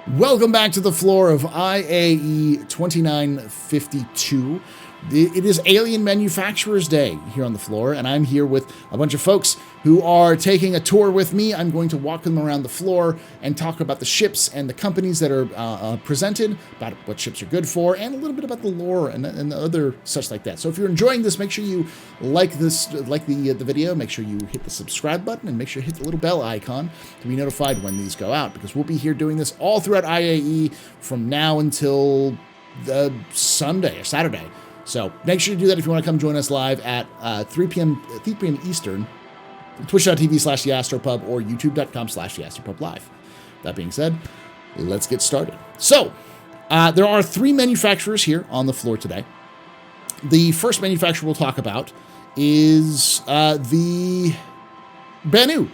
Welcome back to the floor of IAE 2952. It is Alien Manufacturers Day here on the floor, and I'm here with a bunch of folks who are taking a tour with me. I'm going to walk them around the floor and talk about the ships and the companies that are presented, about what ships are good for, and a little bit about the lore and the other such like that. So if you're enjoying this, make sure you like the video, make sure you hit the subscribe button, and make sure you hit the little bell icon to be notified when these go out, because we'll be here doing this all throughout IAE from now until the Sunday or Saturday. So make sure you do that if you want to come join us live at 3 p.m. Eastern, twitch.tv/TheAstroPub or youtube.com/TheAstroPubLive. That being said, let's get started. So there are 3 manufacturers here on the floor today. The first manufacturer we'll talk about is the Banu.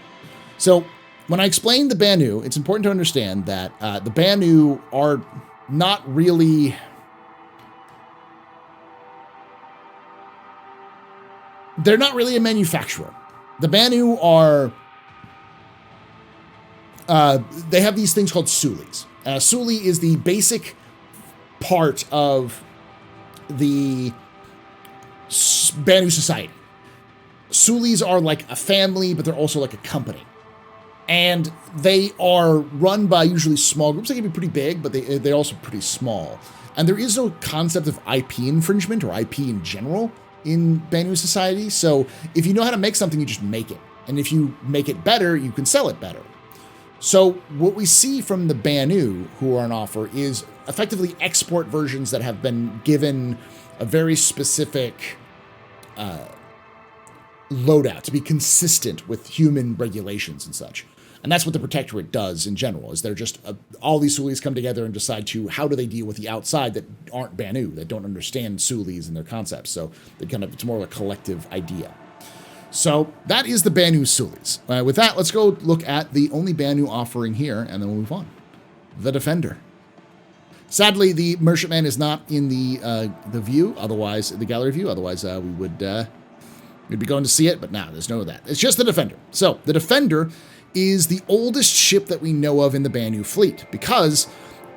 So when I explain the Banu, it's important to understand that the Banu are not really... They're not really a manufacturer. The Banu are, they have these things called sulis. Suli is the basic part of the Banu society. Sulis are like a family, but they're also like a company. And they are run by usually small groups. They can be pretty big, but they're also pretty small. And there is no concept of IP infringement or IP in general in Banu society. So if you know how to make something, you just make it. And if you make it better, you can sell it better. So what we see from the Banu who are on offer is effectively export versions that have been given a very specific loadout to be consistent with human regulations and such. And that's what the Protectorate does in general, is they're just, all these Sulis come together and decide how do they deal with the outside that aren't Banu, that don't understand Sulis and their concepts. So it's more of a collective idea. So that is the Banu Sulis. With that, let's go look at the only Banu offering here, and then we'll move on. The Defender. Sadly, the Merchantman is not in the view, otherwise, the gallery view, otherwise we'd be going to see it, but now there's no of that. It's just the Defender. So the Defender is the oldest ship that we know of in the Banu fleet, because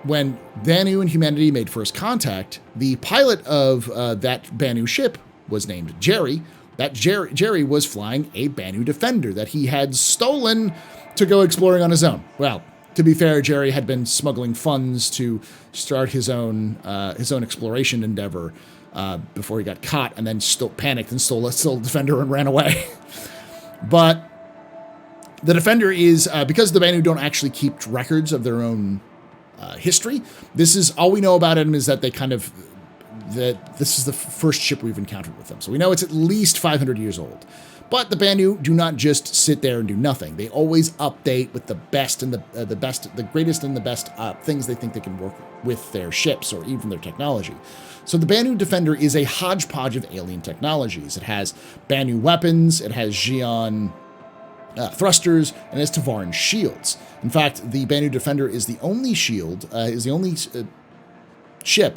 when Banu and humanity made first contact, the pilot of that Banu ship was named Jerry. That Jerry was flying a Banu Defender that he had stolen to go exploring on his own. Well, to be fair, Jerry had been smuggling funds to start his own exploration endeavor before he got caught, and then still panicked and stole the Defender and ran away. But the Defender is, because the Banu don't actually keep records of their own history, this is all we know about him, is that this is the first ship we've encountered with them. So we know it's at least 500 years old. But the Banu do not just sit there and do nothing. They always update with the best and the greatest and the best things they think they can work with their ships or even their technology. So the Banu Defender is a hodgepodge of alien technologies. It has Banu weapons, it has Xi'an thrusters, and has Tavaran shields. In fact, the Banu Defender is the only ship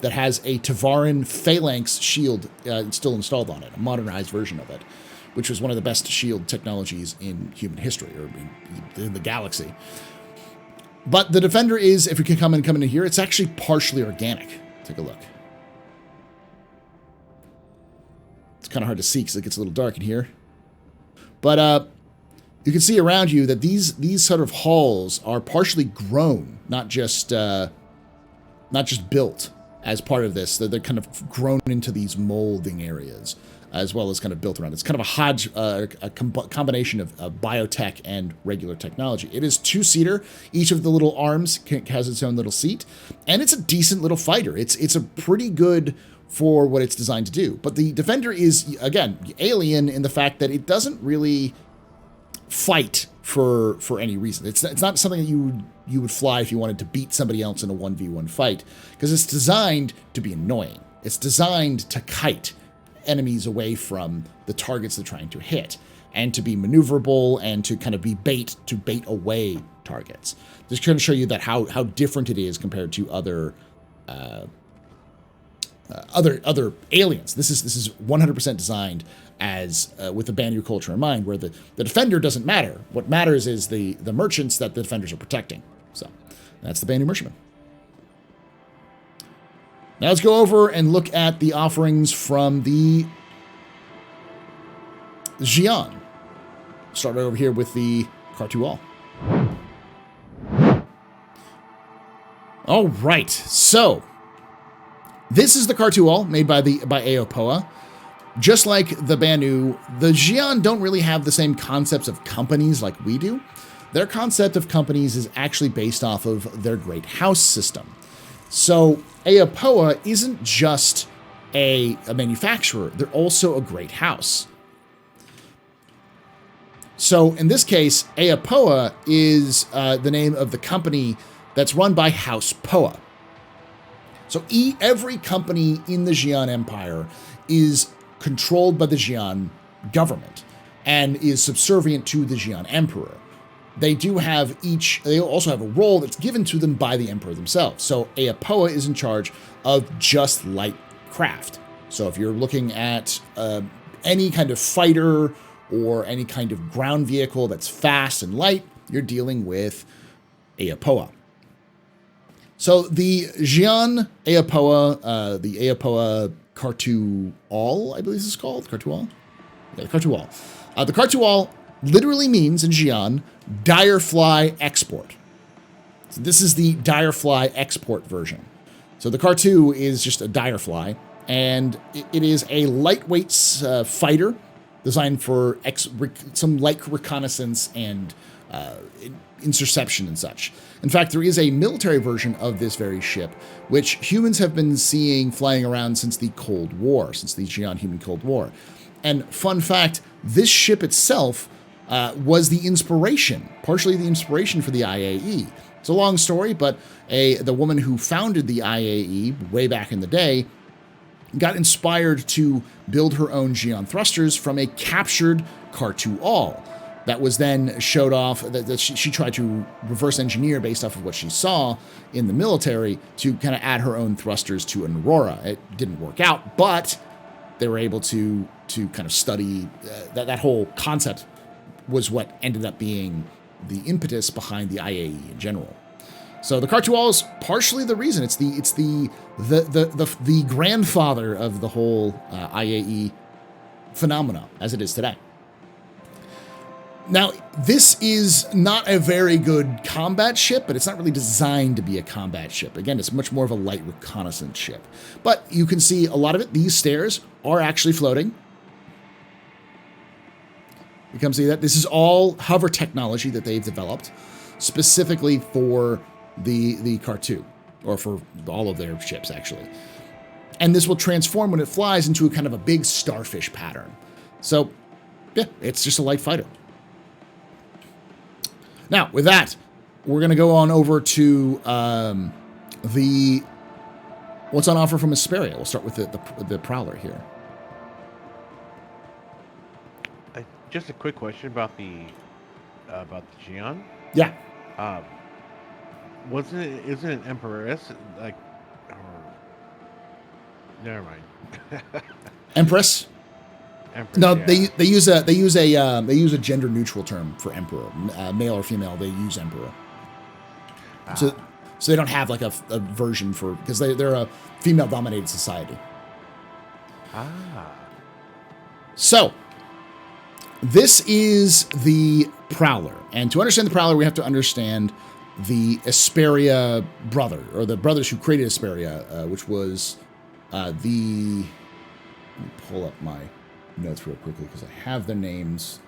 that has a Tavaran phalanx shield still installed on it, a modernized version of it, which was one of the best shield technologies in human history, or in the galaxy. But the Defender is, if we can come in here, it's actually partially organic. Take a look. It's kind of hard to see because it gets a little dark in here. But you can see around you that these sort of hulls are partially grown, not just built as part of this. They're kind of grown into these molding areas, as well as kind of built around. It's kind of a combination of biotech and regular technology. It is 2-seater. Each of the little arms has its own little seat, and it's a decent little fighter. It's a pretty good for what it's designed to do. But the Defender is, again, alien in the fact that it doesn't really fight for any reason. It's not something that you would fly if you wanted to beat somebody else in a 1v1 fight, because it's designed to be annoying. It's designed to kite enemies away from the targets they're trying to hit, and to be maneuverable, and to kind of be bait away targets. Just trying to show you that how different it is compared to other other aliens. This is 100% designed as with the Banu culture in mind, where the defender doesn't matter. What matters is the merchants that the defenders are protecting. So that's the Banu merchantman. Now let's go over and look at the offerings from the Xi'an. Start over here with the Cartual. All right, so this is the Cartual made by Aapoa. Just like the Banu, the Xi'an don't really have the same concepts of companies like we do. Their concept of companies is actually based off of their great house system. So Aapoa isn't just a manufacturer, they're also a great house. So in this case, Aapoa is the name of the company that's run by House Poa. So every company in the Xi'an Empire is controlled by the Xi'an government and is subservient to the Xi'an Emperor. They also have a role that's given to them by the Emperor themselves. So Aapoa is in charge of just light craft. So if you're looking at any kind of fighter or any kind of ground vehicle that's fast and light, you're dealing with Aapoa. So the Xi'an Aapoa, the Aapoa Cartual, I believe this is called, Cartual? Yeah, the Cartual. The Cartual literally means in Xi'an, direfly export. So this is the direfly export version. So the Cartu is just a direfly, and it is a lightweight fighter designed for some light reconnaissance and interception and such. In fact, there is a military version of this very ship, which humans have been seeing flying around since the Cold War, since the Xi'an-Human Cold War. And fun fact, this ship itself was the inspiration, partially the inspiration for the IAE. It's a long story, but the woman who founded the IAE way back in the day got inspired to build her own Xi'an thrusters from a captured Cartual. That was then showed off, that she tried to reverse engineer based off of what she saw in the military to kind of add her own thrusters to an Aurora. It didn't work out, but they were able to kind of study that whole concept was what ended up being the impetus behind the IAE in general. So the Cartual is partially the reason. It's the grandfather of the whole IAE phenomena as it is today. Now, this is not a very good combat ship, but it's not really designed to be a combat ship. Again, it's much more of a light reconnaissance ship. But you can see a lot of it. These stairs are actually floating. You can see that this is all hover technology that they've developed specifically for the Cartu, or for all of their ships, actually. And this will transform when it flies into a kind of a big starfish pattern. So, yeah, it's just a light fighter. Now, with that, we're going to go on over to what's on offer from Hesperia. We'll start with the Prowler here. Just a quick question about the Xi'an. Yeah. Isn't it Empress like? Never mind. Empress. Empress. No, yeah. they use a gender neutral term for emperor, male or female. They use emperor. So they don't have like a version for, because they're a female dominated society. So this is the Prowler, and to understand the Prowler, we have to understand the Hesperia brother, or the brothers who created Hesperia, which was let me pull up my notes real quickly because I have their names.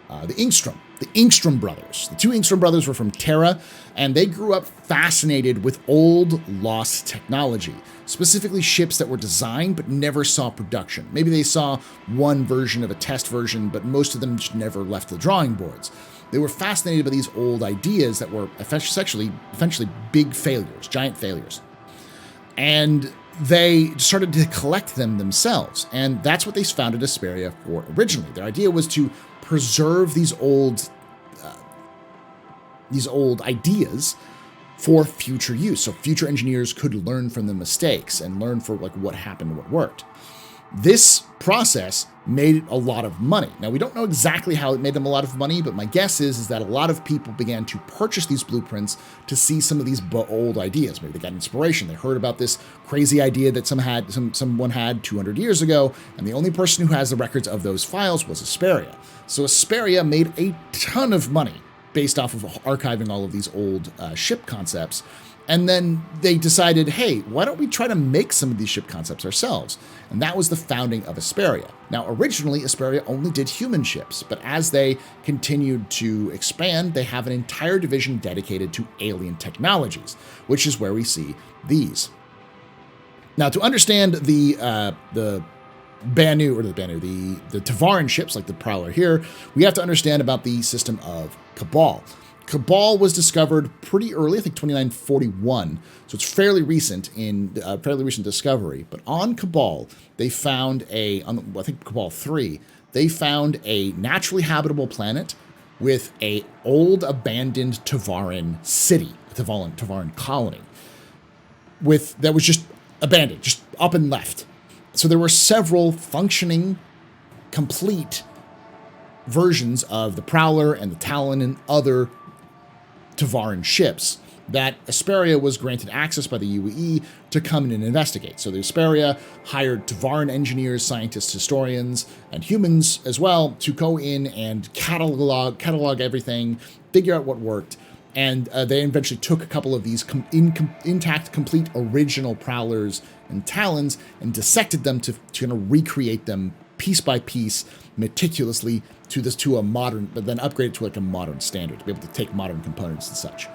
The Ingstrom brothers. The two Ingstrom brothers were from Terra, and they grew up fascinated with old, lost technology, specifically ships that were designed but never saw production. Maybe they saw one version of a test version, but most of them just never left the drawing boards. They were fascinated by these old ideas that were eventually big failures, giant failures. And they started to collect them themselves, and that's what they founded Hesperia for originally. Their idea was to preserve these old ideas for future use. So future engineers could learn from the mistakes and learn for like what happened, what worked. This process made a lot of money. Now, we don't know exactly how it made them a lot of money, but my guess is that a lot of people began to purchase these blueprints to see some of these old ideas. Maybe they got inspiration. They heard about this crazy idea that someone had 200 years ago, and the only person who has the records of those files was Hesperia. So Hesperia made a ton of money based off of archiving all of these old ship concepts. And then they decided, hey, why don't we try to make some of these ship concepts ourselves? And that was the founding of Hesperia. Now, originally, Hesperia only did human ships, but as they continued to expand, they have an entire division dedicated to alien technologies, which is where we see these. Now, to understand the Banu, the Tavaran ships, like the Prowler here, we have to understand about the system of Cabal. Cabal was discovered pretty early, I think 2941, so it's fairly recent discovery. But on Cabal, they found I think Cabal 3, they found a naturally habitable planet with a old abandoned Tavaran city, a Tavaran colony, that was just abandoned, just up and left. So there were several functioning, complete versions of the Prowler and the Talon and other Tavaran ships that Hesperia was granted access by the UAE to come in and investigate. So the Hesperia hired Tavaran engineers, scientists, historians, and humans as well to go in and catalog everything, figure out what worked, and they eventually took a couple of these intact, complete, original Prowlers and Talons and dissected them to kind of recreate them piece by piece, meticulously to a modern, but then upgraded to like a modern standard to be able to take modern components and such.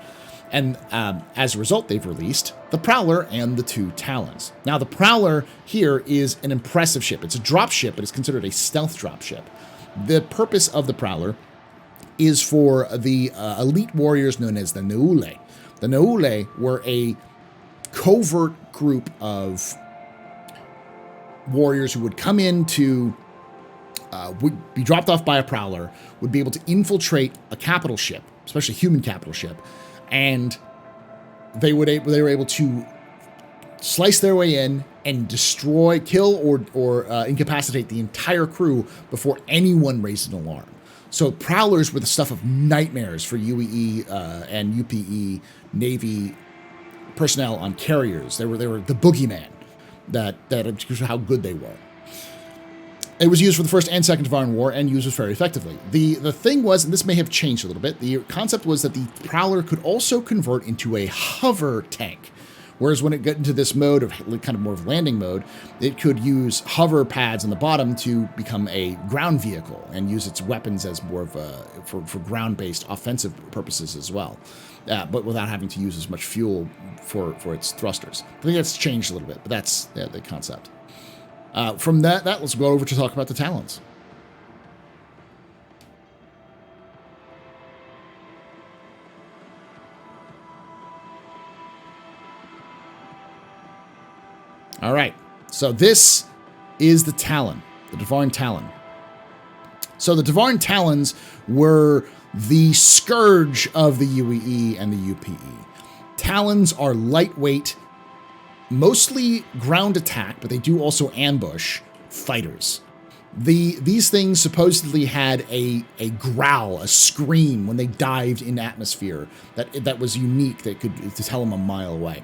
And as a result, they've released the Prowler and the 2 Talons. Now, the Prowler here is an impressive ship. It's a drop ship, but it's considered a stealth drop ship. The purpose of the Prowler is for the elite warriors known as the Naule. The Naule were a covert group of warriors who would come in to would be dropped off by a Prowler, would be able to infiltrate a capital ship, especially a human capital ship, and they were able to slice their way in and destroy, kill, or incapacitate the entire crew before anyone raised an alarm. So Prowlers were the stuff of nightmares for UEE and UPE Navy personnel on carriers. They were the boogeyman. That how good they were. It was used for the First and Second Tavaran War and used very effectively. The thing was, and this may have changed a little bit, the concept was that the Prowler could also convert into a hover tank. Whereas when it got into this mode of kind of more of landing mode, it could use hover pads on the bottom to become a ground vehicle and use its weapons as more of a, for ground-based offensive purposes as well. But without having to use as much fuel for its thrusters. I think that's changed a little bit, but that's the concept. From that, let's go over to talk about the Talons. All right, so this is the Talon, the Tavaran Talon. So the Tavaran Talons were the scourge of the UEE and the UPE. Talons are lightweight, mostly ground attack, but they do also ambush fighters. These things supposedly had a growl, a scream when they dived in atmosphere that was unique, that could to tell them a mile away.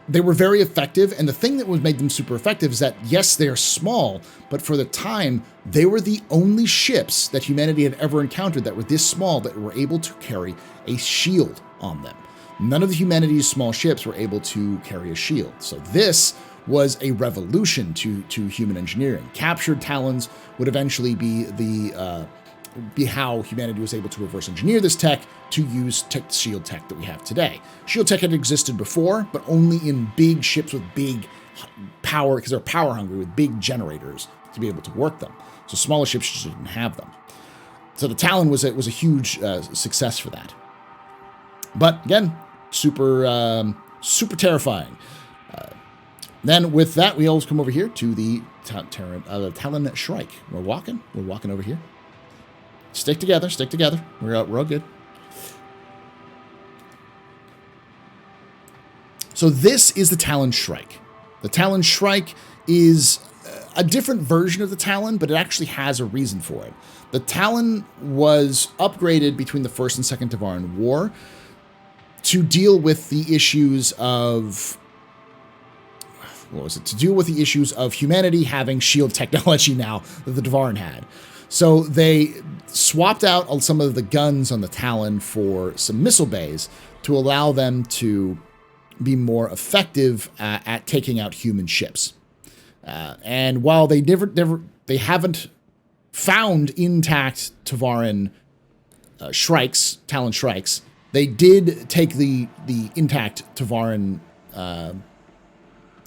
They were very effective, and the thing that made them super effective is that, yes, they're small, but for the time, they were the only ships that humanity had ever encountered that were this small that were able to carry a shield on them. None of the humanity's small ships were able to carry a shield. So this was a revolution to human engineering. Captured Talons would eventually be how humanity was able to reverse engineer this tech to use shield tech that we have today. Shield tech had existed before, but only in big ships with big power, because they're power hungry, with big generators to be able to work them. So smaller ships just didn't have them. So the Talon was a huge success for that. But again, super terrifying. Then with that, we always come over here to the Talon Shrike. We're walking over here. Stick together. We're all good. So this is the Talon Shrike. The Talon Shrike is a different version of the Talon, but it actually has a reason for it. The Talon was upgraded between the First and Second Tevarin War to deal with the issues of... What was it? To deal with the issues of humanity having shield technology now that the Tevarin had. So they swapped out some of the guns on the Talon for some missile bays to allow them to be more effective at taking out human ships. And while they haven't found intact Tevarin shrikes, Talon shrikes, they did take the intact Tevarin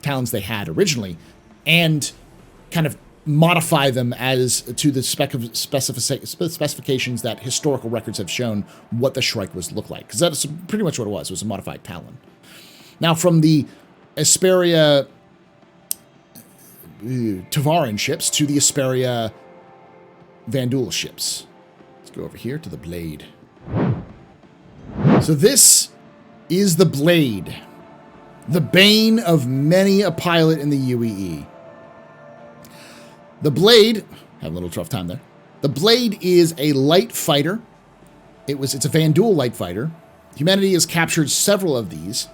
Talons they had originally and kind of modify them as to the specifications that historical records have shown what the Shrike was look like. Because that's pretty much what it was. It was a modified Talon. Now, from the Hesperia Tevarin ships to the Hesperia Vanduul ships. Let's go over here to the Blade. So this is the Blade. The bane of many a pilot in the UEE. The Blade, have a little tough time there. The Blade is a light fighter. It's a Vanduul light fighter. Humanity has captured several of these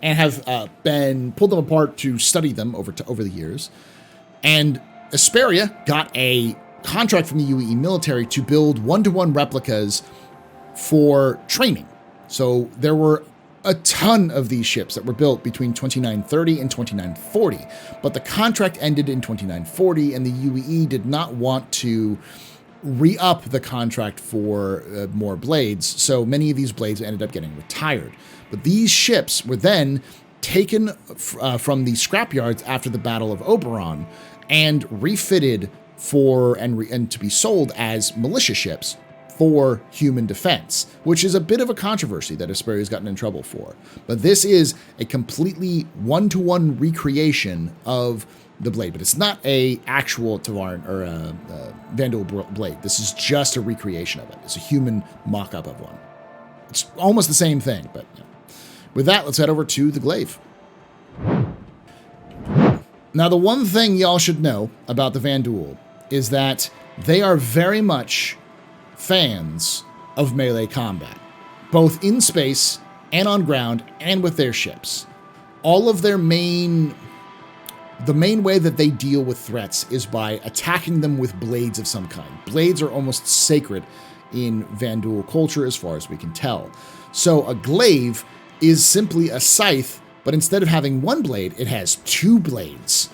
and have pulled them apart to study them over the years. And Hesperia got a contract from the UEE military to build one-to-one replicas for training. So there were a ton of these ships that were built between 2930 and 2940, but the contract ended in 2940, and the UEE did not want to re-up the contract for more blades, so many of these blades ended up getting retired. But these ships were then taken from the scrapyards after the Battle of Oberon and refitted and to be sold as militia ships for human defense, which is a bit of a controversy that Hesperia has gotten in trouble for. But this is a completely one-to-one recreation of the Blade, but it's not a actual Tevarin or Vanduul Blade. This is just a recreation of it. It's a human mock-up of one. It's almost the same thing, but you know. With that, let's head over to the Glaive. Now, the one thing y'all should know about the Vanduul is that they are very much fans of melee combat, both in space and on ground and with their ships. All of their the main way that they deal with threats is by attacking them with blades of some kind. Blades are almost sacred in Vanduul culture as far as we can tell. So a glaive is simply a scythe, but instead of having one blade, it has two blades.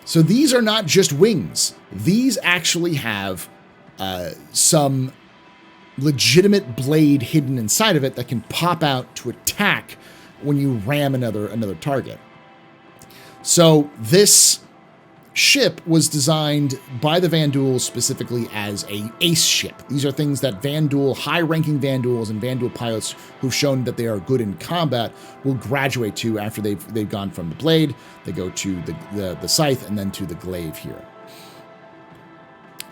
So these are not just wings. These actually have some legitimate blade hidden inside of it that can pop out to attack when you ram another target. So this ship was designed by the Vanduul specifically as a ace ship. These are things that high-ranking Vanduuls and Vanduul pilots who've shown that they are good in combat will graduate to after they've gone from the blade. They go to the scythe and then to the glaive here.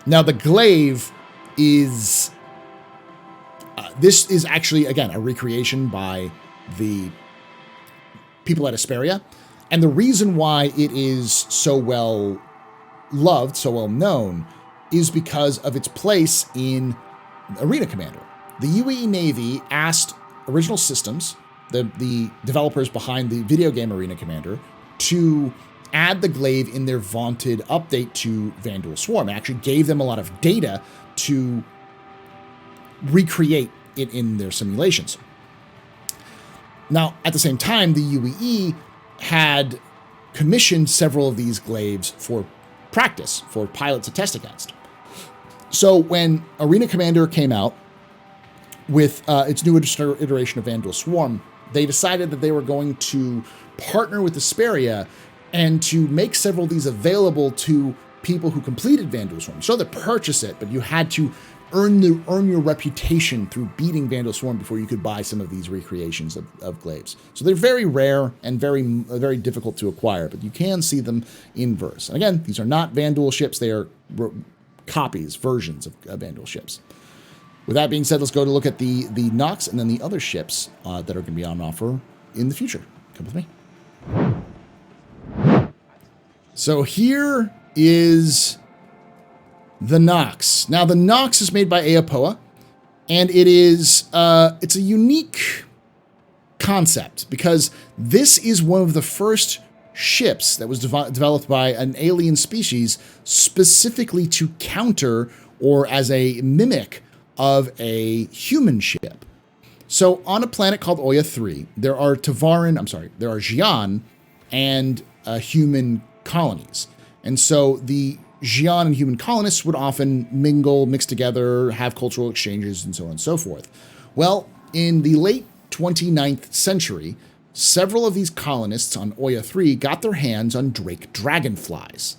Now the glaive is this is actually again a recreation by the people at Hesperia. And the reason why it is so well loved, so well known, is because of its place in Arena Commander. The UAE Navy asked Original Systems, the developers behind the video game Arena Commander, to add the glaive in their vaunted update to Vanduul Swarm. It actually gave them a lot of data to recreate it in their simulations. Now, at the same time, the UAE had commissioned several of these glaives for practice, for pilots to test against. So when Arena Commander came out with its new iteration of Vanduul Swarm, they decided that they were going to partner with Hesperia and to make several of these available to people who completed Vanduul Swarm. So they purchase it, but you had to earn your reputation through beating Vanduul Swarm before you could buy some of these recreations of glaives. So they're very rare and very difficult to acquire, but you can see them in verse. And again, these are not Vanduul ships. They are versions of Vanduul ships. With that being said, let's go to look at the Nox and then the other ships that are going to be on offer in the future. Come with me. So here is the Nox. Now, the Nox is made by Aapoa, and it is it's a unique concept because this is one of the first ships that was developed by an alien species specifically to counter or as a mimic of a human ship. So on a planet called Oya 3, there are Xi'an and human colonies. And so the Xi'an and human colonists would often mix together, have cultural exchanges, and so on and so forth. Well, in the late 29th century, several of these colonists on Oya 3 got their hands on drake dragonflies.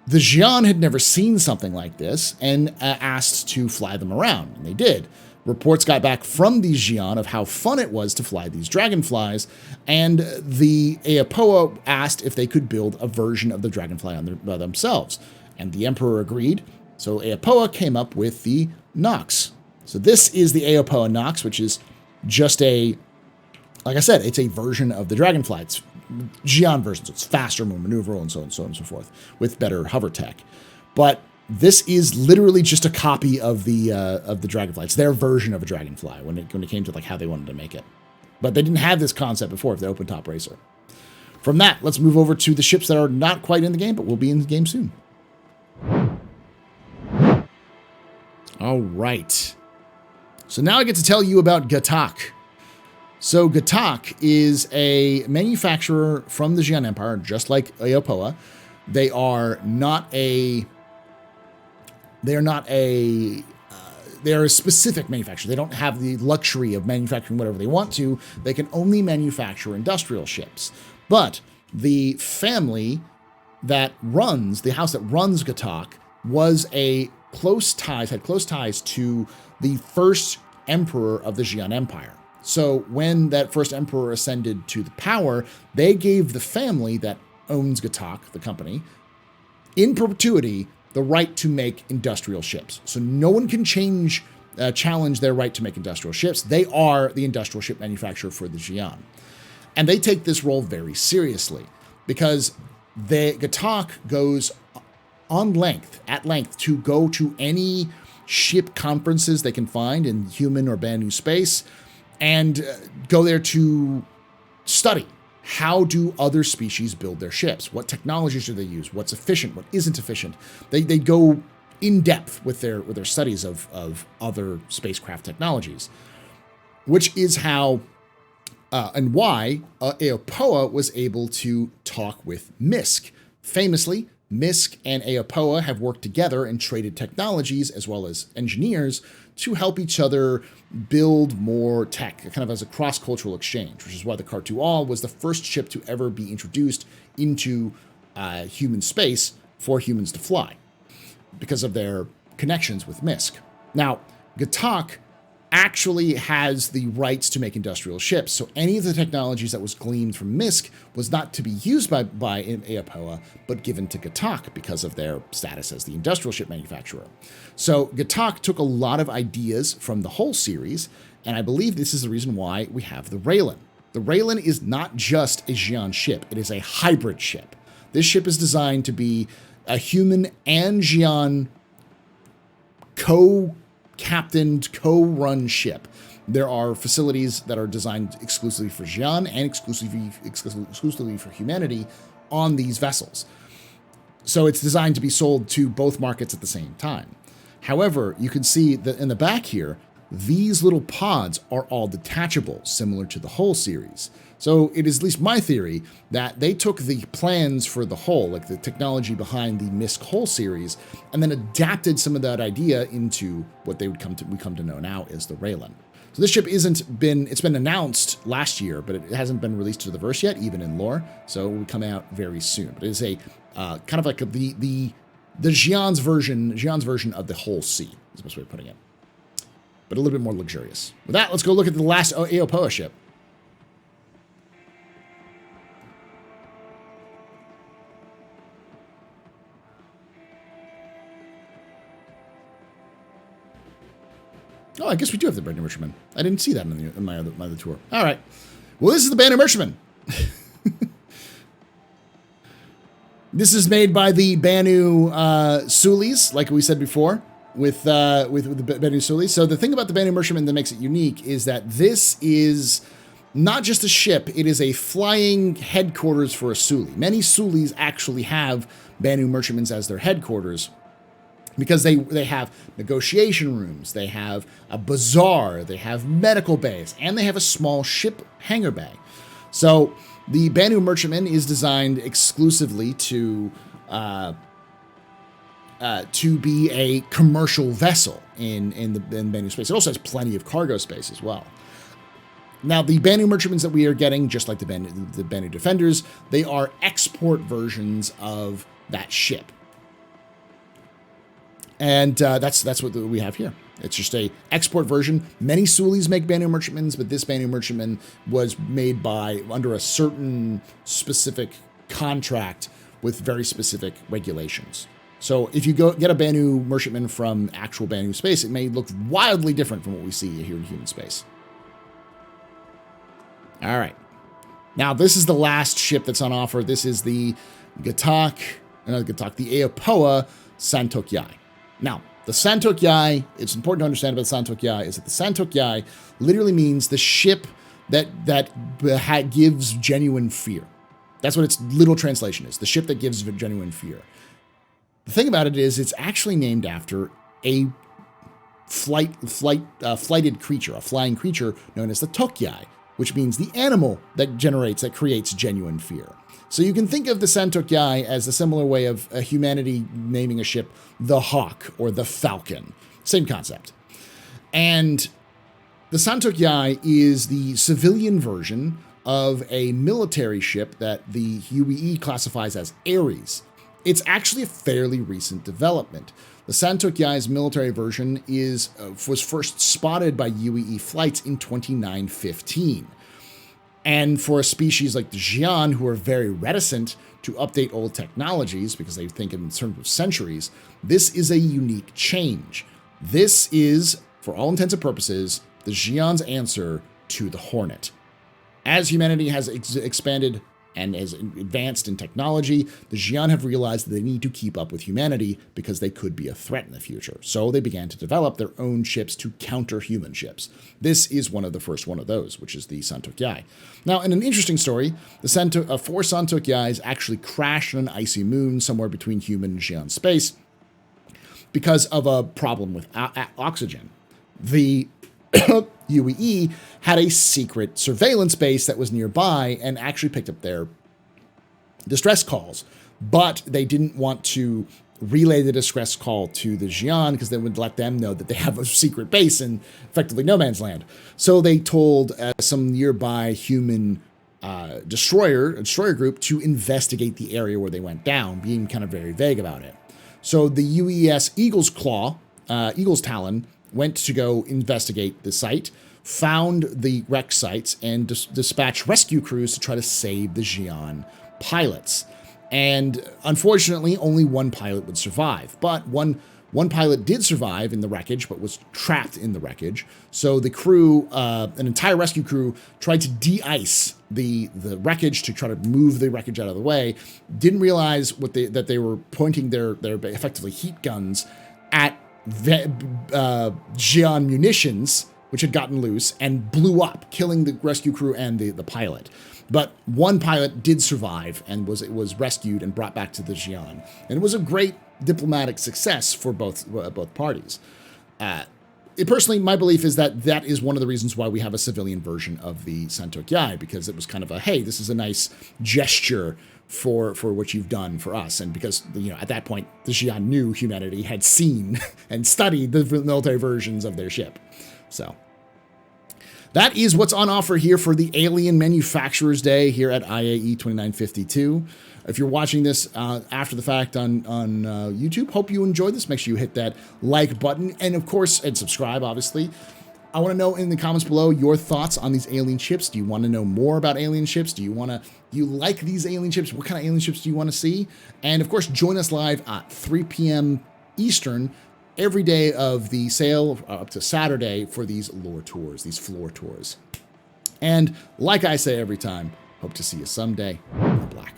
The Xi'an had never seen something like this and asked to fly them around, and they did. Reports got back from these Xi'an of how fun it was to fly these dragonflies, and the Aapoa asked if they could build a version of the dragonfly by themselves, and the Emperor agreed. So Aapoa came up with the Nox. So this is the Aapoa Nox, which is just like I said, it's a version of the dragonfly. It's Xi'an version, so it's faster, more maneuverable, and so on and so forth, with better hover tech. But this is literally just a copy of the dragonfly. It's their version of a dragonfly when it came to like how they wanted to make it. But they didn't have this concept before of the open top racer. From that, let's move over to the ships that are not quite in the game, but will be in the game soon. All right. So now I get to tell you about Gaak. So Gaak is a manufacturer from the Xi'an Empire, just like Aapoa. They are a specific manufacturer. They don't have the luxury of manufacturing whatever they want to. They can only manufacture industrial ships. But the family that runs, the house that runs Gaak, had close ties to the first emperor of the Xi'an Empire. So when that first emperor ascended to the power, they gave the family that owns Gaak, the company, in perpetuity, the right to make industrial ships. So no one can challenge their right to make industrial ships. They are the industrial ship manufacturer for the Xi'an. And they take this role very seriously because Gaak goes at length to go to any ship conferences they can find in human or Banu space and go there to study. How do other species build their ships? What technologies do they use? What's efficient? What isn't efficient? They go in depth with their studies of other spacecraft technologies, which is how and why Aapoa was able to talk with Misk. Famously, Misk and Aapoa have worked together and traded technologies as well as engineers to help each other build more tech, kind of as a cross-cultural exchange, which is why the Kar-2-Al was the first ship to ever be introduced into human space for humans to fly, because of their connections with Misk. Now, Gaak actually has the rights to make industrial ships, so any of the technologies that was gleaned from Misk was not to be used by Aapoa, but given to Gaak because of their status as the industrial ship manufacturer. So Gaak took a lot of ideas from the whole series, and I believe this is the reason why we have the Raylan. The Raylan is not just a Xi'an ship, it is a hybrid ship. This ship is designed to be a human and Xi'an co-captained, co-run ship. There are facilities that are designed exclusively for Xi'an and exclusively for humanity on these vessels. So it's designed to be sold to both markets at the same time. However, you can see that in the back here, these little pods are all detachable, similar to the whole series. So it is at least my theory that they took the plans for the hull, like the technology behind the Misk hull series, and then adapted some of that idea into what we come to know now as the Raylan. So this ship it's been announced last year, but it hasn't been released to the verse yet, even in lore. So it will come out very soon. But it is a kind of like the Xi'an's version of the whole sea, is the best way of putting it. But a little bit more luxurious. With that, let's go look at the last Aapoa ship. Oh, I guess we do have the Banu Merchantman. I didn't see that in my other tour. All right. Well, this is the Banu Merchantman. This is made by the Banu Sulis, like we said before, with the Banu Sulis. So the thing about the Banu Merchantman that makes it unique is that this is not just a ship, it is a flying headquarters for a Suli. Many Sulis actually have Banu Merchantmans as their headquarters because they have negotiation rooms, they have a bazaar, they have medical bays, and they have a small ship hangar bay. So the Banu Merchantman is designed exclusively to be a commercial vessel in Banu space. It also has plenty of cargo space as well. Now, the Banu Merchantmans that we are getting, just like the Banu Defenders, they are export versions of that ship. And that's what we have here. It's just a export version. Many Sulis make Banu Merchantmans, but this Banu Merchantman was made under a certain specific contract with very specific regulations. So if you get a Banu Merchantman from actual Banu space, it may look wildly different from what we see here in human space. All right. Now, this is the last ship that's on offer. This is the the Aapoa Santok-Yai. Now, the Santok-Yai, it's important to understand about the Santok-Yai is that the Santok-Yai literally means the ship that gives genuine fear. That's what its literal translation is, the ship that gives genuine fear. The thing about it is it's actually named after a flighted creature, a flying creature known as the Tok-Yai, which means the animal that creates genuine fear. So you can think of the Santok-Yai as a similar way of humanity naming a ship the Hawk or the Falcon. Same concept. And the Santok-Yai is the civilian version of a military ship that the UEE classifies as Ares. It's actually a fairly recent development. The Santok-Yai's military version was first spotted by UEE flights in 2915. And for a species like the Xi'an, who are very reticent to update old technologies because they think in terms of centuries, this is a unique change. This is, for all intents and purposes, the Xi'an's answer to the Hornet. As humanity has expanded and has advanced in technology, the Xi'an have realized that they need to keep up with humanity because they could be a threat in the future. So they began to develop their own ships to counter human ships. This is the first one of those, which is the Santok-Yai. Now, in an interesting story, the four Santok-Yais actually crashed on an icy moon somewhere between human and Xi'an space because of a problem with oxygen. The UEE had a secret surveillance base that was nearby and actually picked up their distress calls, but they didn't want to relay the distress call to the Xi'an because they would let them know that they have a secret base in effectively no man's land. So they told some nearby human destroyer group to investigate the area where they went down, being kind of very vague about it. So the UES Eagle's Talon went to go investigate the site, found the wreck sites, and dispatched rescue crews to try to save the Xi'an pilots. And unfortunately, only one pilot would survive. But one pilot did survive in the wreckage, but was trapped in the wreckage. So the crew, an entire rescue crew, tried to de-ice the wreckage to try to move the wreckage out of the way. Didn't realize that they were pointing their effectively heat guns at Xi'an munitions, which had gotten loose, and blew up, killing the rescue crew and the pilot. But one pilot did survive and was rescued and brought back to the Xi'an. And it was a great diplomatic success for both parties. Personally, my belief is that is one of the reasons why we have a civilian version of the Santok-Yai, because it was kind of a, hey, this is a nice gesture for what you've done for us. And because, at that point, the Xi'an knew humanity had seen and studied the military versions of their ship. So that is what's on offer here for the Alien Manufacturers Day here at IAE 2952. If you're watching this after the fact on YouTube, hope you enjoyed this. Make sure you hit that like button and, of course, and subscribe, obviously. I want to know in the comments below your thoughts on these alien ships. Do you want to know more about alien ships? Do you like these alien ships? What kind of alien ships do you want to see? And, of course, join us live at 3 p.m. Eastern every day of the sale up to Saturday for these lore tours, these floor tours. And like I say every time, hope to see you someday in the black.